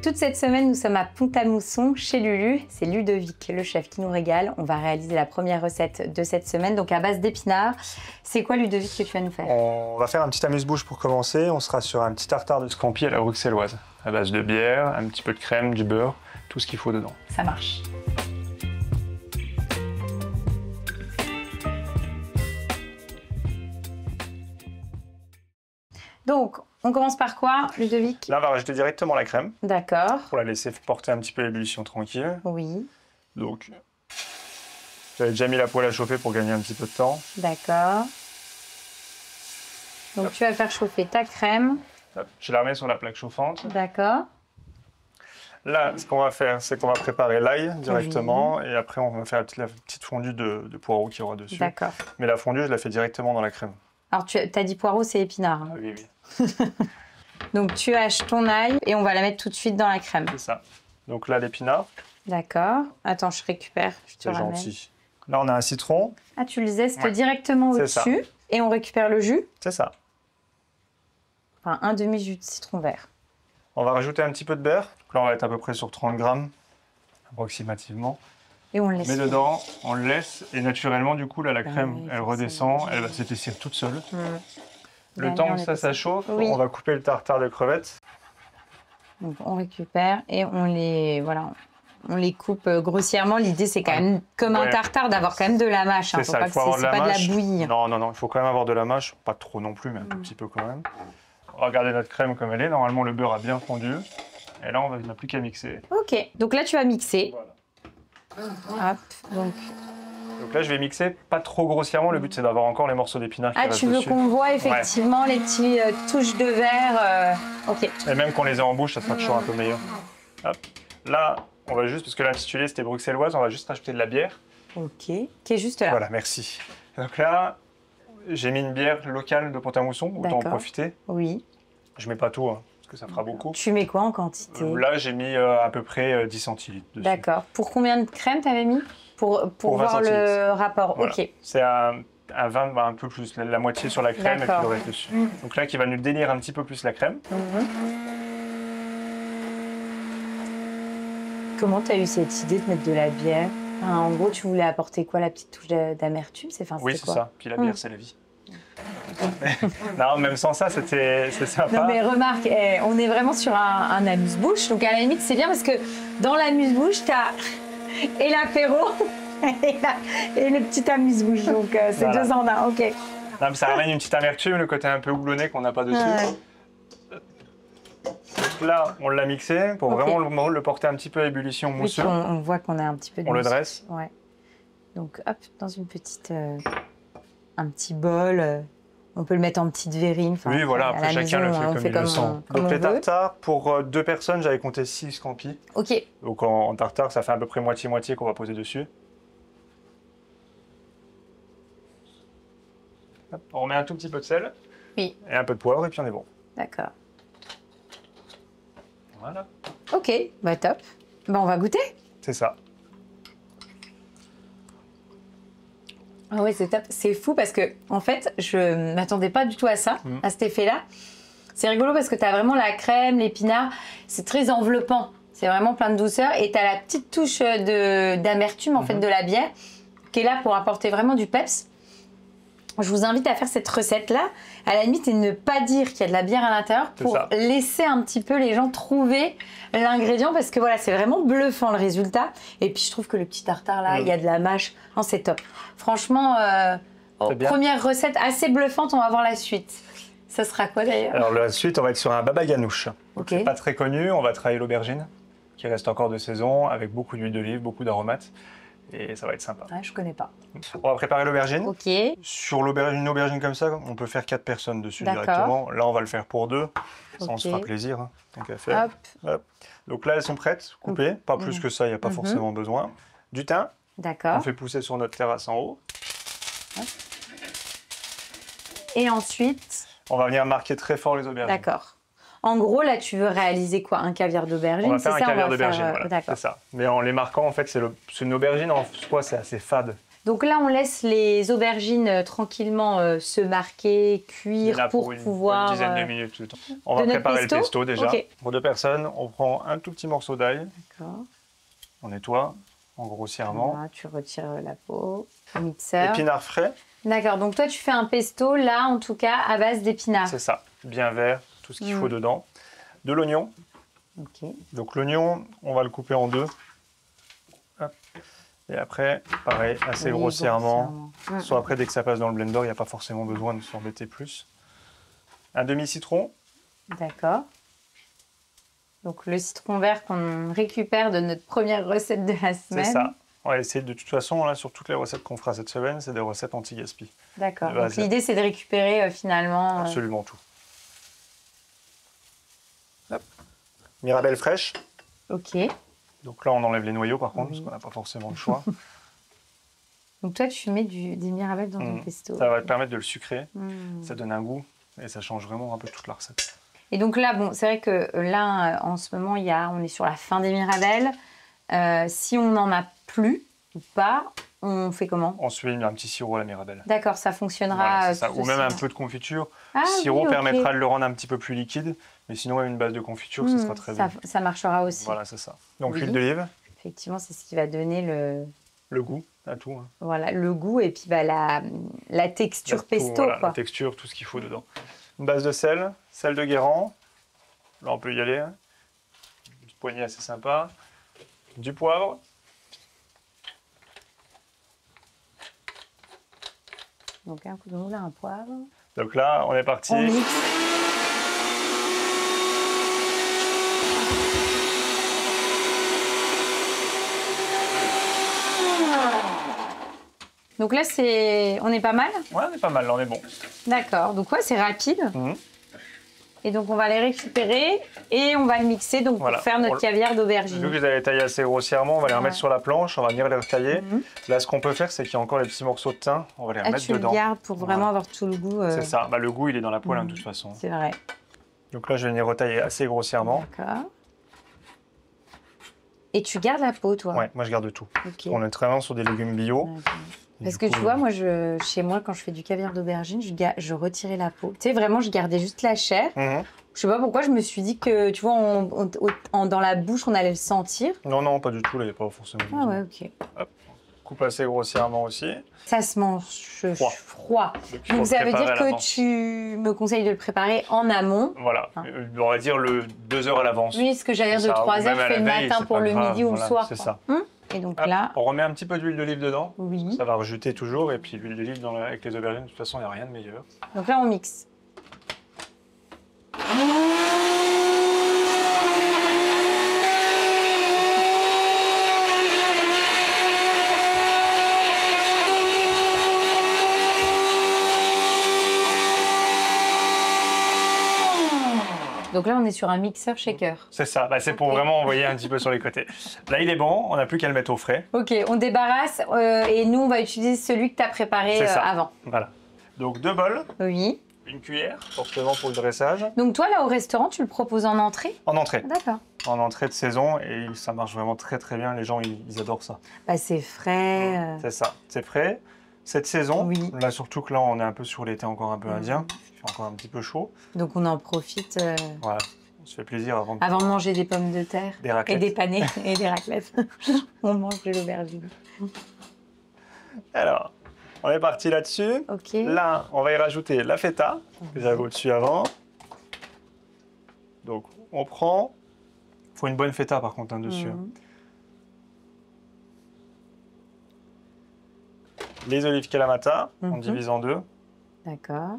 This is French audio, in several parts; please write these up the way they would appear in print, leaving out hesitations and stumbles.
toute cette semaine, nous sommes à Pont-à-Mousson, chez Lulu. C'est Ludovic, le chef, qui nous régale. On va réaliser la première recette de cette semaine, donc à base d'épinards. C'est quoi, Ludovic, que tu vas nous faire? On va faire un petit amuse-bouche pour commencer. On sera sur un petit tartare de scampi à la bruxelloise, à base de bière, un petit peu de crème, du beurre, tout ce qu'il faut dedans. Ça marche. Donc, on commence par quoi, Ludovic? Là, on va rajouter directement la crème. D'accord. Pour la laisser porter un petit peu l'ébullition tranquille. Oui. Donc, j'avais déjà mis la poêle à chauffer pour gagner un petit peu de temps. D'accord. Donc, tu vas faire chauffer ta crème. Je la remets sur la plaque chauffante. D'accord. Là, ce qu'on va faire, c'est qu'on va préparer l'ail directement. Oui. Et après, on va faire la petite fondue de poireaux qu'il y aura dessus. D'accord. Mais la fondue, je la fais directement dans la crème. Alors, tu as dit poireaux, c'est épinards. Hein. Ah, oui, oui. Donc, tu haches ton ail et on va la mettre tout de suite dans la crème. C'est ça. Donc là, l'épinard. D'accord. Attends, je récupère. C'est gentil. Là, on a un citron. Ah, tu le zestes directement au-dessus. Et on récupère le jus. C'est ça. Enfin, un demi-jus de citron vert. On va rajouter un petit peu de beurre. Donc là, on va être à peu près sur 30 grammes, approximativement. Et on le laisse. Mais dedans, on le laisse. Et naturellement, du coup, là, la crème, elle redescend. Elle va s'épaissir toute seule. Le temps que ça chauffe, on va couper le tartare de crevettes. Donc, on récupère et on les coupe grossièrement. L'idée, c'est quand même, comme un tartare, d'avoir quand même de la mâche. Hein. C'est ça, il faut avoir de la mâche. Pas de la bouillie. Non, non, non, il faut quand même avoir de la mâche. Pas trop non plus, mais un tout petit peu quand même. On va regarder notre crème comme elle est. Normalement, le beurre a bien fondu. Et là, on n'a plus qu'à mixer. Ok, donc là, tu vas mixer. Voilà. Hop, donc là, je vais mixer pas trop grossièrement. Le but, c'est d'avoir encore les morceaux d'épinards qui restent dessus. Ah, tu veux qu'on voit effectivement les petites touches de verre. Ok. Et même qu'on les ait en bouche, ça sera toujours un peu meilleur. Hop. Là, on va juste, parce que l'intitulé, c'était bruxelloise, on va juste rajouter de la bière. Ok, qui est juste là. Voilà, merci. Donc là, j'ai mis une bière locale de Pont-à-Mousson, autant en profiter. Oui. Je mets pas tout, hein, parce que ça fera beaucoup. Tu mets quoi en quantité? Là, j'ai mis à peu près 10 centilitres dessus. D'accord. Pour combien de crème t'avais mis? Pour voir le rapport. Voilà. Ok. C'est un 20, un peu plus, la moitié sur la crème et puis le reste dessus. Donc là, qui va nous dénir un petit peu plus la crème. Comment tu as eu cette idée de mettre de la bière? Enfin, en gros, tu voulais apporter quoi? La petite touche d'amertume? Oui, c'est ça. Puis la bière, c'est la vie. Non, même sans ça, c'est sympa. Non, mais remarque, on est vraiment sur un amuse-bouche. Donc à la limite, c'est bien parce que dans l'amuse-bouche, tu as et l'apéro et le petit amuse-bouche. Donc c'est deux en un. Ok. Non, mais ça ramène une petite amertume, le côté un peu houblonné qu'on n'a pas dessus. Donc là, on l'a mixé pour vraiment le porter un petit peu à ébullition mousseux. Oui, on voit qu'on a un petit peu de mousse. On le dresse. Ouais. Donc hop, dans une petite, un petit bol. On peut le mettre en petite verrine. Oui, voilà, après chacun le fait comme il le sent. Donc les tartares, pour 2 personnes, j'avais compté 6 scampis. Ok. Donc en tartare, ça fait à peu près moitié-moitié qu'on va poser dessus. Hop, on remet un tout petit peu de sel. Oui. Et un peu de poivre et puis on est bon. D'accord. Voilà. Ok, bah top. Bah on va goûter. C'est ça. Ah ouais, c'est top. C'est fou parce que, en fait, je m'attendais pas du tout à ça, à cet effet-là. C'est rigolo parce que tu as vraiment la crème, l'épinard. C'est très enveloppant. C'est vraiment plein de douceur. Et tu as la petite touche d'amertume, en fait, de la bière, qui est là pour apporter vraiment du peps. Je vous invite à faire cette recette-là, à la limite, et ne pas dire qu'il y a de la bière à l'intérieur pour laisser un petit peu les gens trouver l'ingrédient parce que voilà, c'est vraiment bluffant le résultat. Et puis je trouve que le petit tartare là, il y a de la mâche, non, c'est top. Franchement, première recette assez bluffante, on va voir la suite. Ça sera quoi d'ailleurs? Alors la suite, on va être sur un baba ganoush. Okay. Pas très connu, on va travailler l'aubergine qui reste encore de saison avec beaucoup d'huile d'olive, beaucoup d'aromates. Et ça va être sympa. Ouais, je connais pas. On va préparer l'aubergine. Ok. Sur une aubergine comme ça, on peut faire 4 personnes dessus directement. Là, on va le faire pour 2. Ça, on se fera plaisir, hein, tant qu'à faire. Hop. Hop. Donc là, elles sont prêtes, coupées. Pas plus que ça, il n'y a pas forcément besoin. Du thym. D'accord. On fait pousser sur notre terrasse en haut. Hop. Et ensuite, on va venir marquer très fort les aubergines. D'accord. En gros, là, tu veux réaliser quoi? Un caviar d'aubergine? On va faire un caviar d'aubergine, voilà, c'est ça. Mais en les marquant, en fait, c'est une aubergine en soi, c'est assez fade. Donc là, on laisse les aubergines tranquillement se marquer, cuire pour pouvoir... Une dizaine de minutes. On va préparer le pesto déjà. Okay. Pour 2 personnes, on prend un tout petit morceau d'ail. D'accord. On nettoie en grossièrement. Voilà, tu retires la peau au mixeur. Épinards frais. D'accord, donc toi tu fais un pesto, là en tout cas, à base d'épinards. C'est ça, bien vert, tout ce qu'il faut dedans. De l'oignon. Okay. Donc l'oignon, on va le couper en 2. Hop. Et après, pareil, assez grossièrement. Soit après, dès que ça passe dans le blender, il n'y a pas forcément besoin de s'embêter plus. Un demi-citron. D'accord. Donc le citron vert qu'on récupère de notre première recette de la semaine. C'est ça. On va essayer de toute façon, là, sur toutes les recettes qu'on fera cette semaine, c'est des recettes anti-gaspi. D'accord. Donc l'idée, c'est de récupérer finalement... Absolument tout. Hop. Mirabelle fraîche. Ok. Donc là, on enlève les noyaux par contre, parce qu'on n'a pas forcément le choix. Donc toi, tu mets des mirabelles dans ton pesto. Ça va te permettre de le sucrer, ça donne un goût et ça change vraiment un peu toute la recette. Et donc là, bon, c'est vrai que là, en ce moment, on est sur la fin des mirabelles. Si on n'en a plus ou pas, on fait comment? On se fait un petit sirop à la mirabelle. D'accord, ça fonctionnera. Voilà, ou même un peu de confiture. Le sirop permettra de le rendre un petit peu plus liquide, mais sinon, une base de confiture, ça sera très bien. Ça marchera aussi. Voilà, c'est ça. Donc l'huile d'olive. Effectivement, c'est ce qui va donner le goût à tout. Hein. Voilà, le goût et puis la texture pesto. Voilà, quoi. La texture, tout ce qu'il faut dedans. Une base de sel de Guérand. Là, on peut y aller. Une petite poignée assez sympa. Du poivre. Donc un coup de moulin, un poivre. Donc là, on est parti. On mixe. Donc là, on est pas mal? Ouais, on est pas mal, là, on est bon. D'accord, donc ouais, c'est rapide. Et donc on va les récupérer et on va le mixer donc, pour faire notre caviar d'aubergine. Vu que vous avez taillé assez grossièrement, on va les remettre sur la planche, on va venir les retailler. Là, ce qu'on peut faire, c'est qu'il y a encore les petits morceaux de thym, on va les remettre dedans. Tu le gardes pour vraiment avoir tout le goût. C'est ça, le goût, il est dans la poêle, de toute façon. C'est vrai. Donc là, je vais venir retailler assez grossièrement. D'accord. Et tu gardes la peau, toi? Ouais, moi je garde tout. Okay. On est vraiment sur des légumes bio. Parce que tu vois, moi, chez moi, quand je fais du caviar d'aubergine, je retirais la peau. Tu sais, vraiment, je gardais juste la chair. Je sais pas pourquoi, je me suis dit que, tu vois, dans la bouche, on allait le sentir. Non, non, pas du tout, là, il n'y a pas forcément. Ah ouais, ok. Hop. Coupe assez grossièrement aussi. Ça se mange froid. Donc ça veut dire que tu me conseilles de le préparer en amont. Voilà, on va dire 2 heures à l'avance. Oui, ce que j'allais dire de 3 heures, je fais le matin pour le midi ou le soir. C'est ça. Et donc là... On remet un petit peu d'huile d'olive dedans. Oui. Ça va rejeter toujours. Et puis l'huile d'olive avec les aubergines, de toute façon, il n'y a rien de meilleur. Donc là, on mixe. Donc là, on est sur un mixeur shaker. C'est ça, c'est pour vraiment envoyer un petit peu sur les côtés. Là, il est bon, on n'a plus qu'à le mettre au frais. Ok, on débarrasse et nous, on va utiliser celui que tu as préparé avant. Voilà. Donc 2 bols. Oui. Une cuillère, forcément pour le dressage. Donc toi, là, au restaurant, tu le proposes en entrée? En entrée. D'accord. En entrée de saison et ça marche vraiment très très bien. Les gens, ils adorent ça. C'est frais. C'est ça, c'est frais. Cette saison, là surtout que là, on est un peu sur l'été encore un peu indien. Il fait encore un petit peu chaud. Donc on en profite. Voilà, on se fait plaisir avant de manger des pommes de terre. Des raclettes. Et des panais et des raclettes. On mange de l'aubergine. Alors, on est parti là-dessus. Ok. Là, on va y rajouter la feta que j'avais au-dessus avant. Donc, on prend. Il faut une bonne feta par contre dessus. Les olives Kalamata, on divise en 2. D'accord.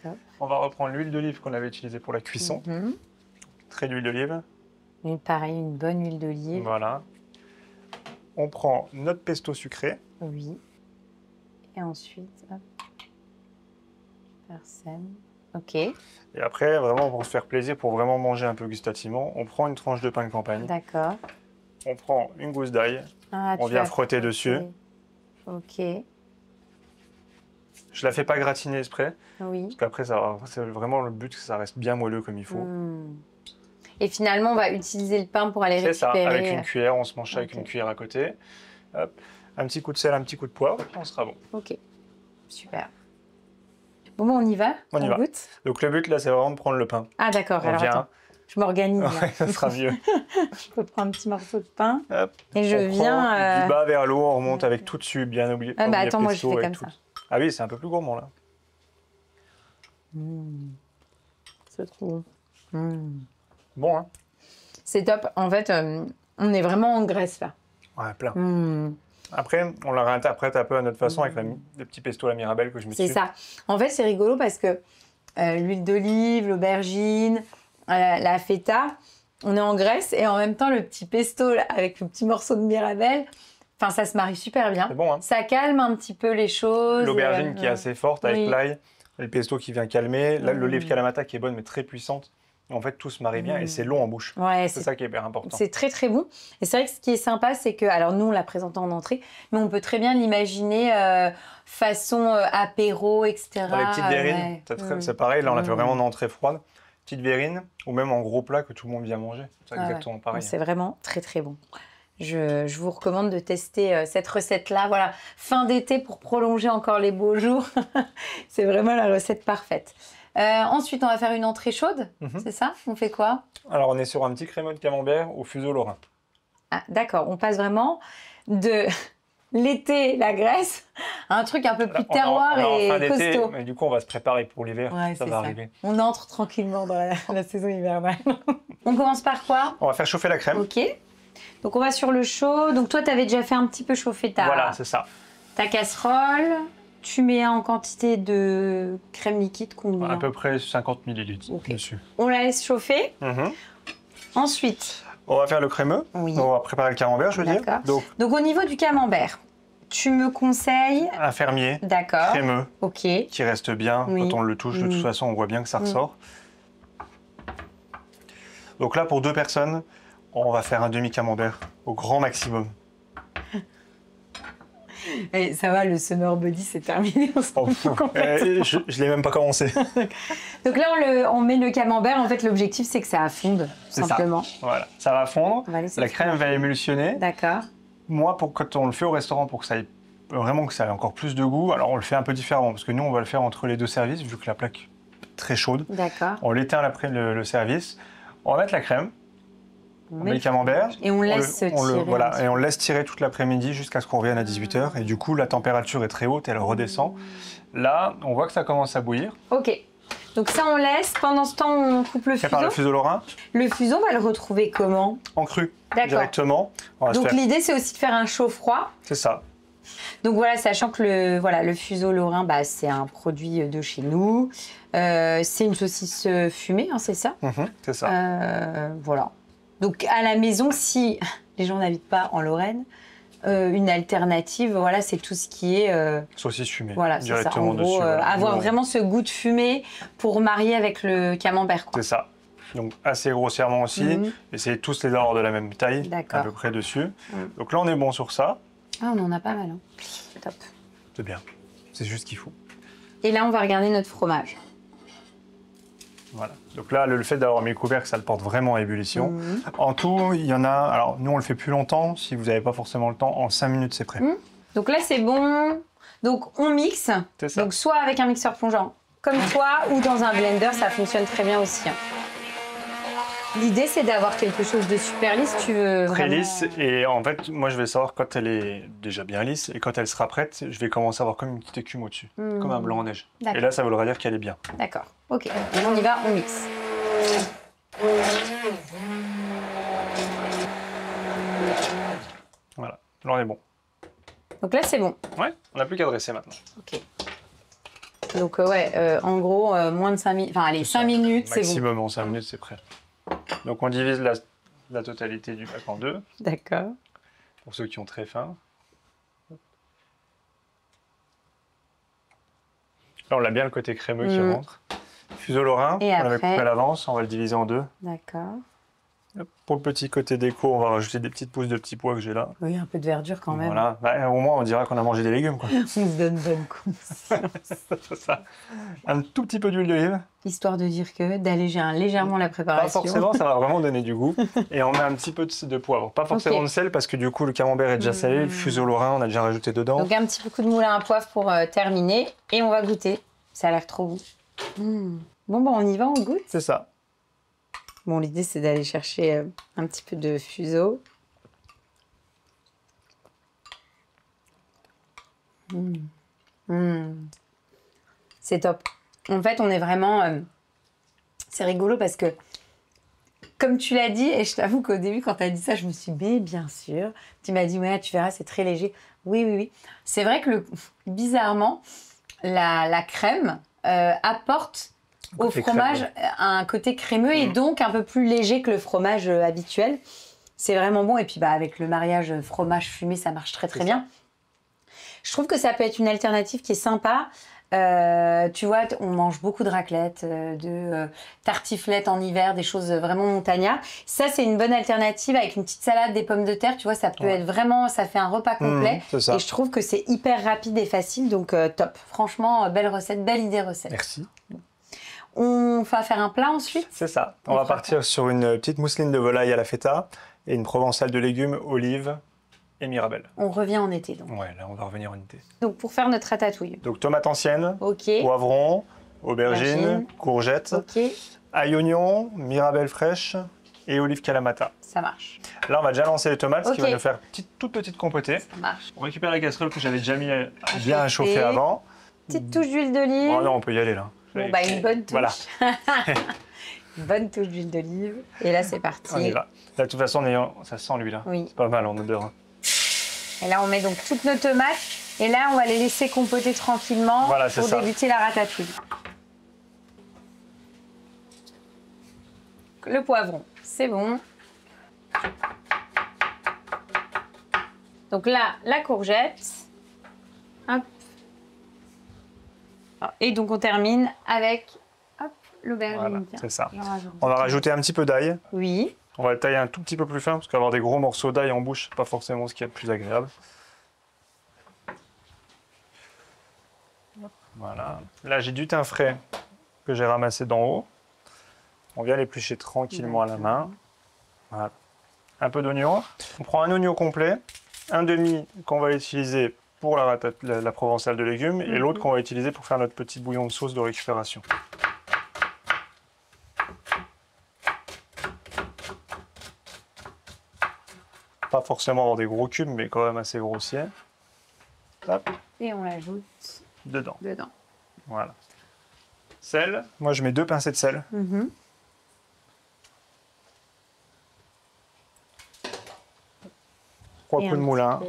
Top. On va reprendre l'huile d'olive qu'on avait utilisée pour la cuisson. Trait d'huile d'olive. Et pareil, une bonne huile d'olive. Voilà. On prend notre pesto sucré. Oui. Et ensuite, hop. Persème. Ok. Et après, vraiment, pour se faire plaisir, pour vraiment manger un peu gustativement, on prend une tranche de pain de campagne. D'accord. On prend une gousse d'ail. On vient frotter dessus. Ok. Je la fais pas gratiner exprès. Oui. Parce qu'après, c'est vraiment le but que ça reste bien moelleux comme il faut. Et finalement, on va utiliser le pain pour aller récupérer. C'est ça, avec une cuillère, on se mange ça avec une cuillère à côté. Hop. un petit coup de sel, un petit coup de poivre, et puis on sera bon. Ok, super. Bon, on y va. On y va. Goûte. Donc le but là, c'est vraiment de prendre le pain. Ah d'accord, alors attends, je m'organise. Ouais, ça sera mieux. Je peux prendre un petit morceau de pain. Hop. Et je viens... Du bas vers le haut, on remonte avec tout dessus, bien oublié. Ah bah attends, moi je fais comme ça. Ah oui, c'est un peu plus gourmand là. C'est trop bon. Bon, hein? C'est top. En fait, on est vraiment en Grèce là. Ouais, plein. Après, on la réinterprète un peu à notre façon avec les petits pestos à la Mirabelle que je mets dessus. C'est ça. En fait, c'est rigolo parce que l'huile d'olive, l'aubergine, la feta, on est en Grèce et en même temps, le petit pesto là, avec le petit morceau de Mirabelle, enfin, ça se marie super bien. C'est bon, hein? Ça calme un petit peu les choses. L'aubergine qui est assez forte avec l'ail, le pesto qui vient calmer, l'olive Kalamata qui est bonne mais très puissante. En fait, tout se marie bien et c'est long en bouche. Ouais, c'est ça qui est hyper important. C'est très très bon. Et c'est vrai que ce qui est sympa, c'est que, alors nous on l'a présenté en entrée, mais on peut très bien l'imaginer façon apéro, etc. Avec petite verrine, c'est pareil, là on l'a fait vraiment en entrée froide. Petite verrine, ou même en gros plat que tout le monde vient manger. C'est exactement pareil. C'est vraiment très très bon. Je vous recommande de tester cette recette-là. Voilà, fin d'été pour prolonger encore les beaux jours. C'est vraiment la recette parfaite. Ensuite, on va faire une entrée chaude, c'est ça? On fait quoi? Alors, on est sur un petit crémeux de camembert au fuseau lorrain. Ah, d'accord, on passe vraiment de l'été, la Grèce, à un truc un peu plus terroir et costaud. Mais du coup, on va se préparer pour l'hiver, ça va arriver. On entre tranquillement dans la saison hivernale. On commence par quoi? On va faire chauffer la crème. Ok. Donc, on va sur le chaud. Donc, toi, tu avais déjà fait un petit peu chauffer Voilà, c'est ça. Ta casserole. Tu mets en quantité de crème liquide combien? À peu près 50 ml dessus. On la laisse chauffer. Ensuite, on va faire le crémeux. Oui. On va préparer le camembert, je veux dire. Donc au niveau du camembert, tu me conseilles un fermier crémeux qui reste bien quand on le touche. De toute façon, on voit bien que ça ressort. Donc là, pour 2 personnes, on va faire un demi-camembert au grand maximum. Et ça va, le summer body, c'est terminé. Je ne l'ai même pas commencé. Donc là, on met le camembert. En fait, l'objectif, c'est que ça fonde, simplement. Ça. Voilà, ça va fondre. La crème va émulsionner. D'accord. Moi, quand on le fait au restaurant, pour que ça ait vraiment que ça ait encore plus de goût, alors on le fait un peu différemment. Parce que nous, on va le faire entre les 2 services, vu que la plaque est très chaude. D'accord. On l'éteint après le service. On va mettre la crème. On met le camembert. Et on laisse tirer. Et on laisse tirer toute l'après-midi jusqu'à ce qu'on revienne à 18 h. Et du coup, la température est très haute, elle redescend. Là, on voit que ça commence à bouillir. Ok. Donc ça, on laisse. Pendant ce temps, on coupe le fuseau. Par le fuseau lorrain. Le fuseau, on va le retrouver comment? En cru, directement. Donc l'idée, c'est aussi de faire un chaud-froid. C'est ça. Donc voilà, sachant que le fuseau lorrain, c'est un produit de chez nous. C'est une saucisse fumée, hein, c'est ça? C'est ça. Voilà. Donc à la maison, si les gens n'habitent pas en Lorraine, une alternative, voilà, c'est tout ce qui est saucisse fumée. Voilà, directement en gros, dessus. Avoir vraiment ce goût de fumée pour marier avec le camembert. C'est ça. Donc assez grossièrement aussi. Essayez tous les avoir de la même taille, à peu près dessus. Donc là, on est bon sur ça. Ah, on en a pas mal. Hein. Top. C'est bien. C'est juste ce qu'il faut. Et là, on va regarder notre fromage. Voilà. Donc là, le fait d'avoir mis le couvercle, ça le porte vraiment à ébullition. En tout, il y en a... Alors, nous, on le fait plus longtemps. Si vous n'avez pas forcément le temps, en 5 minutes, c'est prêt. Donc là, c'est bon. Donc, on mixe. C'est ça. Donc, soit avec un mixeur plongeant, comme toi, ou dans un blender, ça fonctionne très bien aussi. Hein. L'idée, c'est d'avoir quelque chose de super lisse. Tu veux très vraiment... lisse. Et en fait, moi, je vais savoir quand elle est déjà bien lisse. Et quand elle sera prête, je vais commencer à avoir comme une petite écume au-dessus. Comme un blanc en neige. Et là, ça voudra dire qu'elle est bien. D'accord. Ok. On y va, on mixe. Voilà. Là, on est bon. Donc là, c'est bon. Ouais. On n'a plus qu'à dresser maintenant. Ok. Donc en gros, moins de 5 minutes. Enfin, allez, 5 minutes, c'est bon. Maximum en 5 minutes, c'est prêt. Donc on divise la totalité du bac en 2. D'accord. Pour ceux qui ont très faim. Là, on a bien le côté crémeux qui rentre. Fuseau lorrain, on l'avait coupé à l'avance, on va le diviser en 2. D'accord. Pour le petit côté déco, on va rajouter des petites pousses de petits pois que j'ai là. Oui, un peu de verdure quand même. Voilà, bah, au moins on dira qu'on a mangé des légumes, quoi. On se donne bonne conscience. C'est ça. Un tout petit peu d'huile d'olive. Histoire de dire que d'alléger légèrement la préparation. Pas forcément, ça va vraiment donner du goût. Et on met un petit peu de poivre. Pas forcément de sel parce que du coup le camembert est déjà salé, le fuseau lorrain on a déjà rajouté dedans. Donc un petit coup de moulin à poivre pour terminer et on va goûter. Ça a l'air trop bon. Bon, bah on y va, on goûte. C'est ça. Bon, l'idée c'est d'aller chercher un petit peu de fuseau. C'est top. En fait, on est vraiment... c'est rigolo parce que, comme tu l'as dit, et je t'avoue qu'au début, quand tu as dit ça, je me suis dit, mais bien sûr. Tu m'as dit, ouais, tu verras, c'est très léger. Oui, oui, oui. C'est vrai que, bizarrement, la crème apporte au fromage un côté crémeux et donc un peu plus léger que le fromage habituel. C'est vraiment bon. Et puis, bah, avec le mariage fromage fumé, ça marche très, très bien. Je trouve que ça peut être une alternative qui est sympa. Tu vois, on mange beaucoup de raclette, de tartiflettes en hiver, des choses vraiment montagnards. Ça, c'est une bonne alternative avec une petite salade, des pommes de terre. Tu vois, ça peut être vraiment, ça fait un repas complet. Et je trouve que c'est hyper rapide et facile, donc top. Franchement, belle recette, belle idée recette. Merci. On va faire un plat ensuite. C'est ça. On va partir sur une petite mousseline de volaille à la feta et une provençale de légumes, olives et mirabelle. On revient en été donc. Ouais, là on va revenir en été. Donc pour faire notre ratatouille. Donc tomate ancienne, poivron, aubergine, courgettes, ail oignon, mirabelle fraîche et olive kalamata. Ça marche. Là on va déjà lancer les tomates, ce qui va nous faire toute petite compotée. Ça marche. On récupère la casserole que j'avais déjà mis bien à chauffer avant. Petite touche d'huile d'olive. Oh non, on peut y aller là. Bon, bah une bonne touche. Voilà. Une bonne touche d'huile d'olive. Et là, c'est parti. On y va. Là, de toute façon, ça sent l'huile. Oui. C'est pas mal en odeur. Et là, on met donc toutes nos tomates. Et là, on va les laisser compoter tranquillement pour débuter la ratatouille. Le poivron, c'est bon. Donc là, la courgette. Hop. Et donc, on termine avec l'aubergine. Voilà, c'est ça. On va rajouter un petit peu d'ail. Oui. On va le tailler un tout petit peu plus fin, parce qu'avoir des gros morceaux d'ail en bouche, c'est pas forcément ce qu'il y a de plus agréable. Voilà. Là, j'ai du thym frais que j'ai ramassé d'en haut. On vient l'éplucher tranquillement à la main. Voilà. Un peu d'oignon. On prend un oignon complet, un demi qu'on va utiliser pour la provençale de légumes et l'autre qu'on va utiliser pour faire notre petit bouillon de sauce de récupération. Pas forcément avoir des gros cubes, mais quand même assez grossiers. Hop. Et on l'ajoute dedans. Voilà. Sel. Moi, je mets 2 pincées de sel. 3 coups de moulin.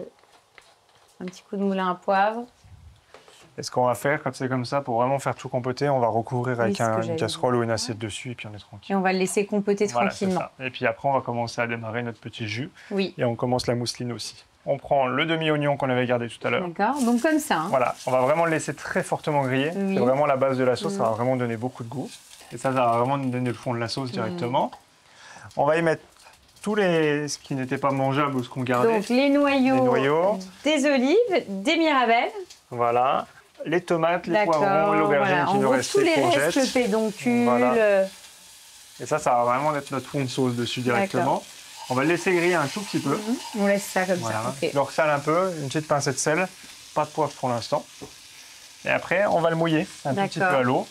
Un petit coup de moulin à poivre. Et ce qu'on va faire, quand c'est comme ça, pour vraiment faire tout compoter, on va recouvrir avec une casserole ou une assiette dessus et puis on est tranquille. Et on va le laisser compoter tranquillement. Ça. Et puis après, on va commencer à démarrer notre petit jus. Oui. Et on commence la mousseline aussi. On prend le demi-oignon qu'on avait gardé tout à l'heure. D'accord, donc comme ça. Hein. Voilà, on va vraiment le laisser très fortement griller. C'est vraiment la base de la sauce, ça va vraiment donner beaucoup de goût. Et ça va vraiment nous donner le fond de la sauce directement. On va y mettre ce qui n'était pas mangeable ou ce qu'on gardait. Donc les noyaux, des olives, des mirabelles. Voilà, les tomates, les poivrons, l'aubergine qui nous reste, les courgettes. Le pédoncule. Voilà. Et ça va vraiment être notre fond de sauce dessus directement. On va le laisser griller un tout petit peu. On laisse ça comme ça. Je le ressale un peu, une petite pincée de sel, pas de poivre pour l'instant. Et après, on va le mouiller un tout petit peu à l'eau.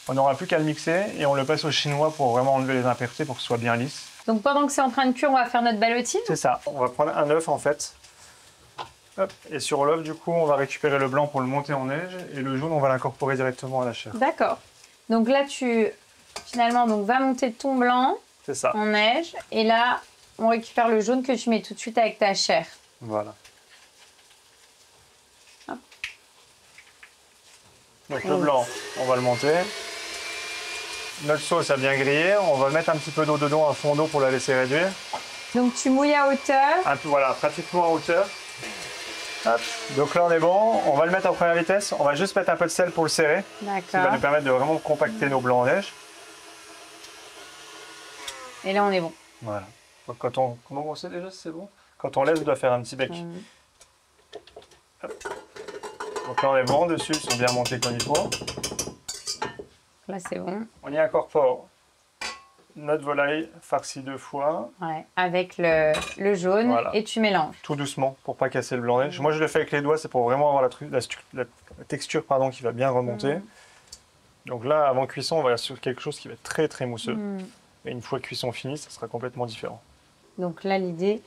On n'aura plus qu'à le mixer et on le passe au chinois pour vraiment enlever les impuretés pour que ce soit bien lisse. Donc pendant que c'est en train de cuire, on va faire notre ballotine. C'est ça. On va prendre un œuf en fait. Hop. Et sur l'œuf, du coup, on va récupérer le blanc pour le monter en neige et le jaune, on va l'incorporer directement à la chair. D'accord. Donc là, tu finalement vas monter ton blanc en neige et là, on récupère le jaune que tu mets tout de suite avec ta chair. Voilà. Hop. Donc le blanc, on va le monter. Notre sauce a bien grillé. On va mettre un petit peu d'eau dedans, un fond d'eau pour la laisser réduire. Donc tu mouilles à hauteur. Un peu, voilà, pratiquement à hauteur. Hop. Donc là on est bon. On va le mettre en première vitesse. On va juste mettre un peu de sel pour le serrer. D'accord. Ça va nous permettre de vraiment compacter nos blancs en neige. Et là on est bon. Voilà. Comment on sait déjà si c'est bon? Quand on laisse, il doit faire un petit bec. Hop. Donc là, on est bon dessus, ils sont bien montés comme il faut. Là, c'est bon. On y incorpore notre volaille farcie 2 fois. Ouais, avec le jaune, Voilà. et tu mélanges. Tout doucement pour pas casser le blanc d'œuf. Moi, je le fais avec les doigts, c'est pour vraiment avoir la texture qui va bien remonter. Donc là, avant cuisson, on va sur quelque chose qui va être très très mousseux. Et une fois cuisson finie, ça sera complètement différent. Donc là, l'idée,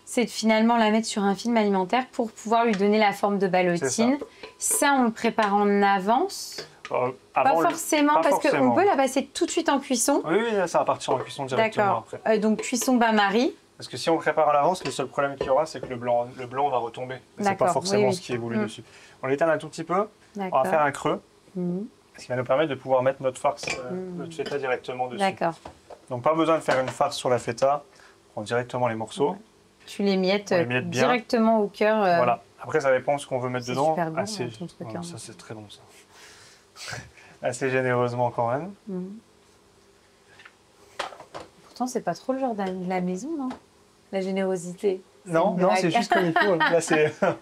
c'est de finalement la mettre sur un film alimentaire pour pouvoir lui donner la forme de ballotine. Ça, on le prépare en avance. Pas forcément, parce qu'on peut la passer tout de suite en cuisson. Oui, ça va partir en cuisson directement après. Donc cuisson bain-marie. Parce que si on prépare à l'avance, le seul problème qu'il y aura, c'est que le blanc va retomber. C'est pas forcément ce qui est voulu dessus. On l'étale un tout petit peu. On va faire un creux. Ce qui va nous permettre de pouvoir mettre notre farce, notre feta directement dessus. D'accord. Donc pas besoin de faire une farce sur la feta. On prend directement les morceaux. Tu les miettes directement au cœur. Voilà. Après, ça dépend de ce qu'on veut mettre dedans. Super bon, ça, c'est très bon, ça. Assez généreusement quand même. Pourtant, c'est pas trop le genre de la maison, non? La générosité. Non, c'est juste comme il faut. Là,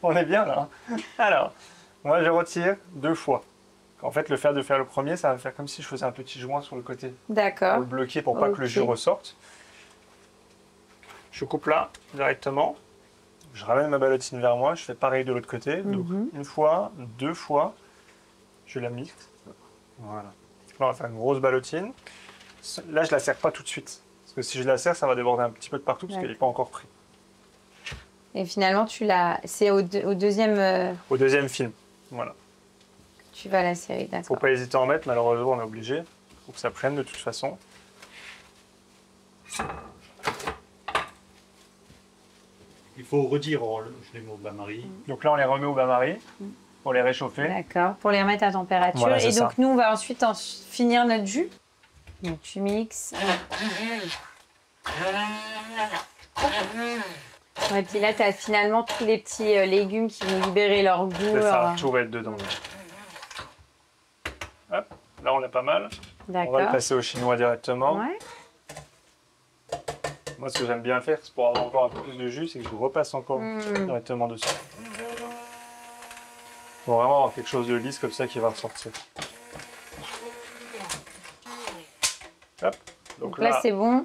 on est bien, là. Alors, moi, je retire 2 fois. En fait, le fait de faire le premier, ça va faire comme si je faisais un petit joint sur le côté. D'accord. Pour le bloquer, pour pas que le jus ressorte. Je coupe là, directement. Je ramène ma ballotine vers moi. Je fais pareil de l'autre côté. Donc, 1 fois, 2 fois. Je la mixe. Voilà. Là, on va faire une grosse ballotine. Là, je la serre pas tout de suite. Parce que si je la serre, ça va déborder un petit peu de partout parce qu'elle n'est pas encore prise. Et finalement, c'est au deuxième... Au deuxième film. Voilà. Tu vas la serrer, d'accord. Faut pas hésiter à en mettre, malheureusement, on est obligé. Faut que ça prenne de toute façon. Il faut redire, je les mets au bain-marie. Donc là, on les remet au bain-marie pour les réchauffer. D'accord, pour les remettre à température. Voilà, et donc, nous, on va ensuite finir notre jus. Donc, tu mixes. Et puis là, tu as finalement tous les petits légumes qui vont libérer leur goût. C'est ça, tout va être dedans. Hop, là, on a pas mal. On va le passer au chinois directement. Ouais. Moi, ce que j'aime bien faire, c'est pour avoir encore un peu plus de jus, c'est que je repasse encore directement dessus. Pour vraiment avoir quelque chose de lisse comme ça qui va ressortir. Hop. Donc là c'est bon.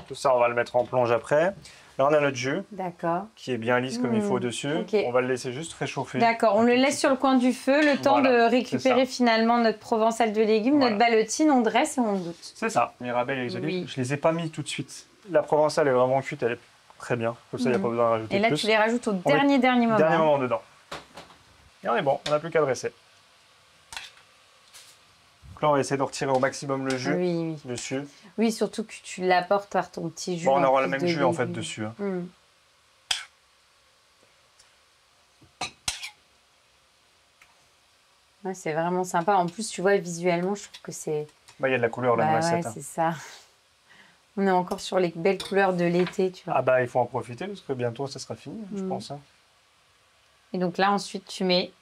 Tout ça, on va le mettre en plonge après. Là, on a notre jus. D'accord. Qui est bien lisse comme il faut dessus. Okay. On va le laisser juste réchauffer. D'accord, on le laisse sur le coin du feu, le temps de récupérer finalement notre provençal de légumes, notre ballotine, on dresse et on goûte. C'est ça. Mirabelle et les olives, je les ai pas mis tout de suite. La provençale est vraiment cuite, elle est très bien. Comme ça, il n'y a pas besoin de rajouter plus. Et là, tu les rajoutes au dernier moment. Dernier moment dedans. Et on est bon, on n'a plus qu'à dresser. Donc là, on va essayer de retirer au maximum le jus dessus. Oui, surtout que tu l'apportes par ton petit jus. Bon, on aura le même jus en fait dessus. Hein. Ouais, c'est vraiment sympa. En plus, tu vois, visuellement, je trouve que c'est... Il y a de la couleur, la noisette. Ouais, c'est ça. On est encore sur les belles couleurs de l'été, tu vois. Ah bah, il faut en profiter parce que bientôt, ça sera fini, je pense. Hein. Et donc là, ensuite, tu mets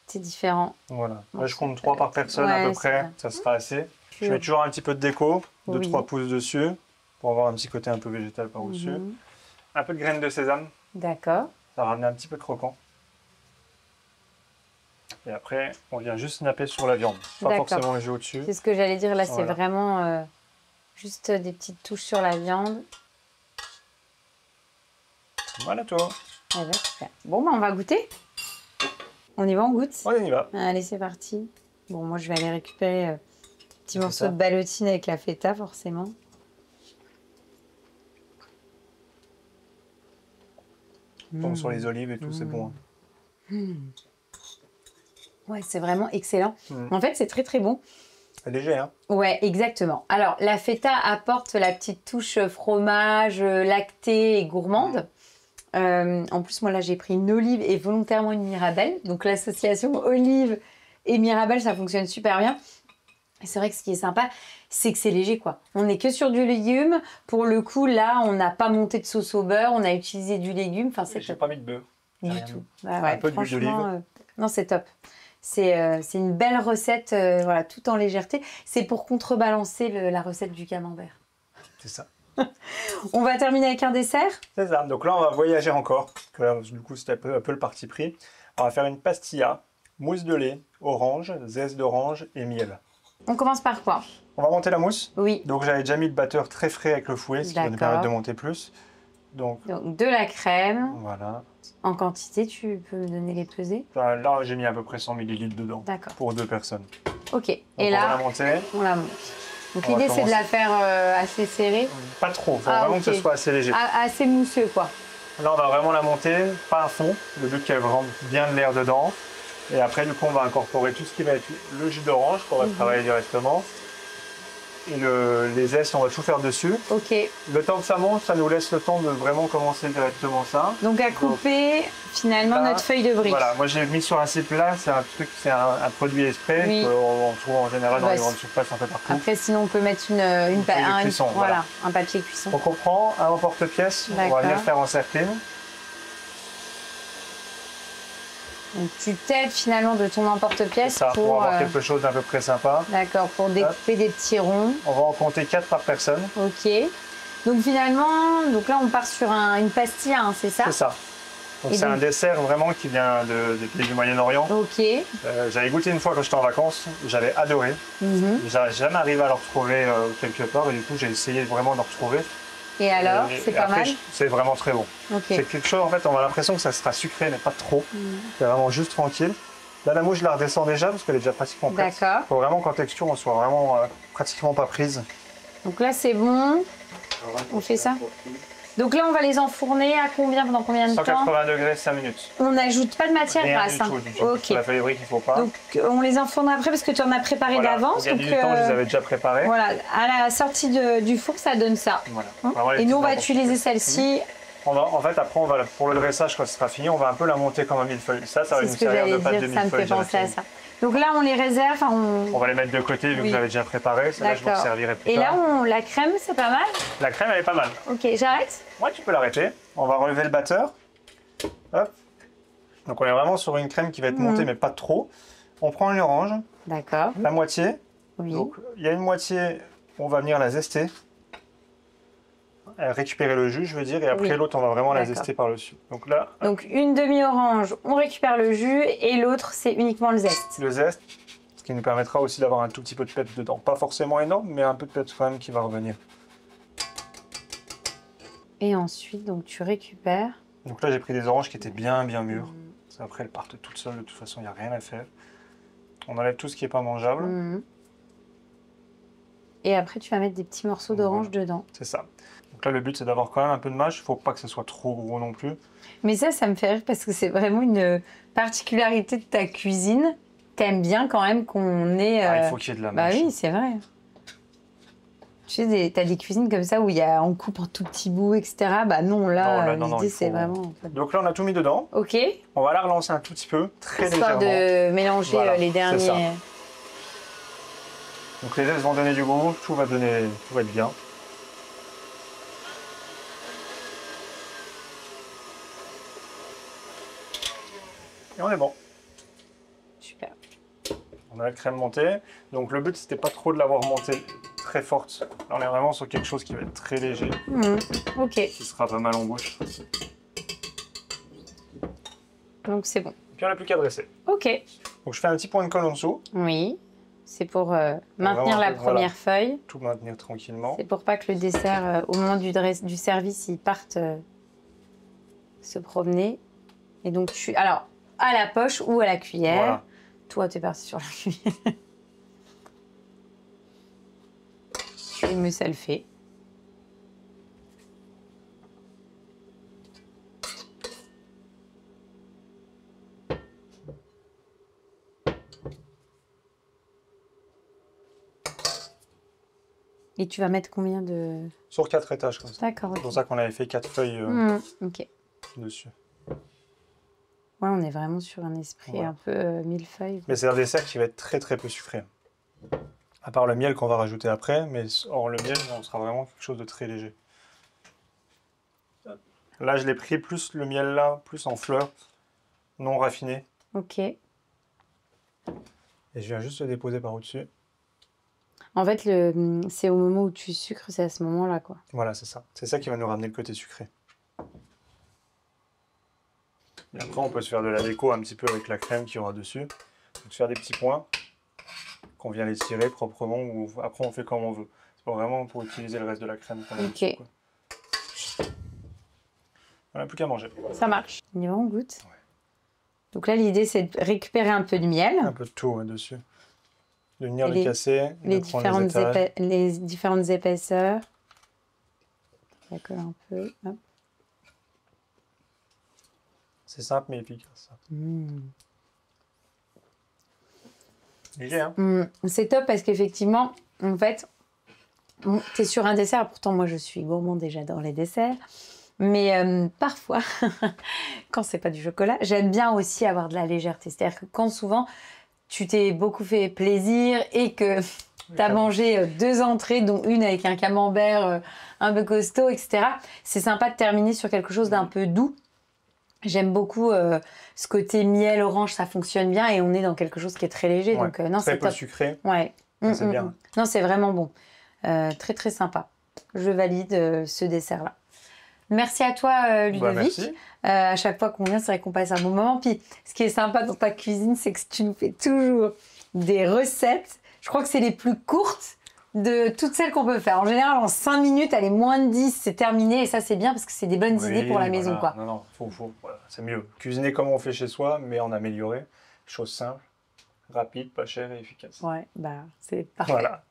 tes différents... Voilà. Là, je compte 3 par personne à peu près. Ça sera assez. Je mets toujours un petit peu de déco, 2-3 pouces dessus, pour avoir un petit côté un peu végétal par au-dessus. Un peu de graines de sésame. D'accord. Ça va ramener un petit peu croquant. Et après, on vient juste napper sur la viande. Pas forcément le jus au-dessus. C'est ce que j'allais dire. Là, c'est vraiment juste des petites touches sur la viande. Voilà, toi. Bon, bah, on va goûter. On y va, on goûte? On y va. Allez, c'est parti. Bon, moi, je vais aller récupérer un petit morceau de ballotine avec la feta, forcément. Bon, sur les olives et tout, c'est bon. Ouais, c'est vraiment excellent. En fait, c'est très, très bon. C'est léger, hein? Ouais, exactement. Alors, la feta apporte la petite touche fromage, lactée et gourmande. En plus, moi, là, j'ai pris une olive et volontairement une mirabelle. Donc, l'association olive et mirabelle, ça fonctionne super bien. Et c'est vrai que ce qui est sympa, c'est que c'est léger, quoi. On n'est que sur du légume. Pour le coup, là, on n'a pas monté de sauce au beurre. On a utilisé du légume. Enfin, c'est J'ai pas mis de beurre. Du tout. Bah, un peu d'huile d'olive. Non, c'est top. C'est une belle recette, voilà, tout en légèreté. C'est pour contrebalancer la recette du camembert. C'est ça. On va terminer avec un dessert. C'est ça. Donc là, on va voyager encore. Du coup, c'était un peu le parti pris. On va faire une pastilla, mousse de lait, orange, zeste d'orange et miel. On commence par quoi? On va monter la mousse. Oui. Donc j'avais déjà mis le batteur très frais avec le fouet, ce qui va nous permettre de monter plus. Donc de la crème. Voilà. En quantité, tu peux me donner les pesées? Là, j'ai mis à peu près 100 ml dedans. D'accord. Pour 2 personnes. Ok. Donc, et là, on va la monter. On la monte. Donc l'idée, c'est de la faire assez serrée. Pas trop, il faut vraiment que ce soit assez léger. Assez mousseux, quoi. Là, on va vraiment la monter, pas à fond. Le but qu'elle rentre bien de l'air dedans. Et après, du coup, on va incorporer tout ce qui va être le jus d'orange qu'on va travailler directement. Et les zestes, on va tout faire dessus. Ok. Le temps que ça monte, ça nous laisse le temps de vraiment commencer directement ça. Donc à couper finalement là, notre feuille de brique. Voilà, moi j'ai mis sur un plat, c'est un truc, c'est un produit exprès qu'on trouve en général dans les grandes surfaces un peu partout. Après, sinon on peut mettre un papier cuisson. Donc on prend un emporte-pièce, on va venir faire encercler. Donc tu t'aides finalement de ton emporte-pièce pour avoir quelque chose d'à peu près sympa. D'accord, pour découper des petits ronds. On va en compter 4 par personne. Ok. Donc finalement, là on part sur une pastille, hein, c'est ça? C'est ça. Donc c'est un dessert vraiment qui vient des pays du Moyen-Orient. Ok. J'avais goûté une fois quand j'étais en vacances, j'avais adoré. J'avais jamais arrivé à le retrouver quelque part et du coup j'ai essayé vraiment de le retrouver. Et alors, c'est pas mal? C'est vraiment très bon. Okay. C'est quelque chose, en fait, on a l'impression que ça sera sucré, mais pas trop. C'est vraiment juste tranquille. Là, la mousse, je la redescends déjà parce qu'elle est déjà pratiquement prête. D'accord. Il faut vraiment qu'en texture, on soit vraiment pratiquement pas prise. Donc là, c'est bon. On fait ça? Donc là, on va les enfourner à combien, pendant combien de temps? 180 degrés, 5 minutes. On n'ajoute pas de matière grasse. Rien du tout. Ok. La feuille de brique, il ne faut pas. Donc on les enfourne après parce que tu en as préparé d'avance. Donc, du temps, je les avais déjà préparés. Voilà, à la sortie du four, ça donne ça. Voilà. Et nous, on va utiliser celle-ci. En fait, après, pour le dressage, quand ce sera fini, on va un peu la monter comme un millefeuille. Ça va nous servir de pâte de millefeuille. Ça me fait penser à ça. Donc là, on les réserve. On va les mettre de côté vu que vous avez déjà préparé. Celle-là, je vous servirai plus tard. Et là, la crème, c'est pas mal? La crème, elle est pas mal. Ok, j'arrête? Ouais, tu peux l'arrêter. On va relever le batteur. Hop. Donc on est vraiment sur une crème qui va être montée, mais pas trop. On prend une orange. D'accord. La moitié. Oui. Donc il y a une moitié, on va venir la zester. Récupérer le jus, je veux dire, et après l'autre, on va vraiment la zester par-dessus. Donc là. Donc une demi-orange, on récupère le jus, et l'autre, c'est uniquement le zeste. Le zeste, ce qui nous permettra aussi d'avoir un tout petit peu de peps dedans. Pas forcément énorme, mais un peu de peps quand même qui va revenir. Et ensuite, donc tu récupères. Donc là, j'ai pris des oranges qui étaient bien mûres. Après, elles partent toutes seules, de toute façon, il n'y a rien à faire. On enlève tout ce qui n'est pas mangeable. Et après, tu vas mettre des petits morceaux d'orange dedans. C'est ça. Donc là, le but, c'est d'avoir quand même un peu de mâche. Il ne faut pas que ce soit trop gros non plus. Mais ça me fait rire parce que c'est vraiment une particularité de ta cuisine. T'aimes bien quand même qu'on ait... il faut qu'il y ait de la mâche. Bah oui, c'est vrai. Tu sais, t'as des cuisines comme ça où on coupe en tout petits bouts, etc. Bah non, là, l'idée, c'est vraiment... Donc là, on a tout mis dedans. Ok. On va la relancer un tout petit peu, très légèrement. Histoire de mélanger les derniers... Donc les zestes vont donner du goût, tout va être bien. Et on est bon. Super. On a la crème montée. Donc le but, c'était pas trop de l'avoir montée très forte. Là, on est vraiment sur quelque chose qui va être très léger. Ok. Qui sera pas mal en bouche. Donc c'est bon. Et puis on n'a plus qu'à dresser. Ok. Donc je fais un petit point de colle en dessous. Oui. C'est pour maintenir la première feuille. Tout maintenir tranquillement. C'est pour pas que le dessert, au moment du service, il parte se promener. Et donc alors, à la poche ou à la cuillère. Voilà. Toi, tu es parti sur la cuillère. Et mieux ça le fait. Et tu vas mettre combien de... Sur 4 étages comme ça. D'accord. Okay. C'est pour ça qu'on avait fait 4 feuilles dessus. Ouais, on est vraiment sur un esprit un peu millefeuille. Mais c'est un dessert qui va être très peu sucré. À part le miel qu'on va rajouter après, mais hors le miel, on sera vraiment quelque chose de très léger. Là, je l'ai pris plus le miel là, plus en fleurs, non raffiné. Ok. Et je viens juste le déposer par au-dessus. En fait, c'est au moment où tu sucres, c'est à ce moment-là, quoi. Voilà, c'est ça. C'est ça qui va nous ramener le côté sucré. Et après, on peut se faire de la déco un petit peu avec la crème qu'il y aura dessus. Donc, se faire des petits points qu'on vient les tirer proprement ou après on fait comme on veut. C'est pas vraiment pour utiliser le reste de la crème qu'on a dessus, quoi. On n'a plus qu'à manger. Ça marche. On y va, on goûte. Ouais. Donc là, l'idée, c'est de récupérer un peu de miel. Un peu de tout dessus. De venir les casser, les différentes épaisseurs. Ça colle un peu. Hop. C'est simple mais efficace. Léger, hein? C'est top parce qu'effectivement, en fait, tu es sur un dessert. Pourtant, moi, je suis gourmande et j'adore les desserts. Mais parfois, quand c'est pas du chocolat, j'aime bien aussi avoir de la légèreté. C'est-à-dire que quand souvent, tu t'es beaucoup fait plaisir et que tu as mangé 2 entrées, dont une avec un camembert un peu costaud, etc. C'est sympa de terminer sur quelque chose d'un peu doux. J'aime beaucoup ce côté miel, orange, ça fonctionne bien et on est dans quelque chose qui est très léger. Ouais, donc non, c'est top. Sucré. Ouais. C'est bien. Non, c'est vraiment bon. Très, très sympa. Je valide ce dessert-là. Merci à toi, Ludovic. Merci. À chaque fois qu'on vient, c'est vrai qu'on passe un bon moment. Puis, ce qui est sympa dans ta cuisine, c'est que tu nous fais toujours des recettes. Je crois que c'est les plus courtes de toutes celles qu'on peut faire. En général, en 5 minutes, allez, moins de 10, c'est terminé. Et ça, c'est bien parce que c'est des bonnes idées pour la maison, quoi. Non, voilà, c'est mieux. Cuisiner comme on fait chez soi, mais en amélioré. Chose simple, rapide, pas chère et efficace. Ouais, bah, c'est parfait. Voilà.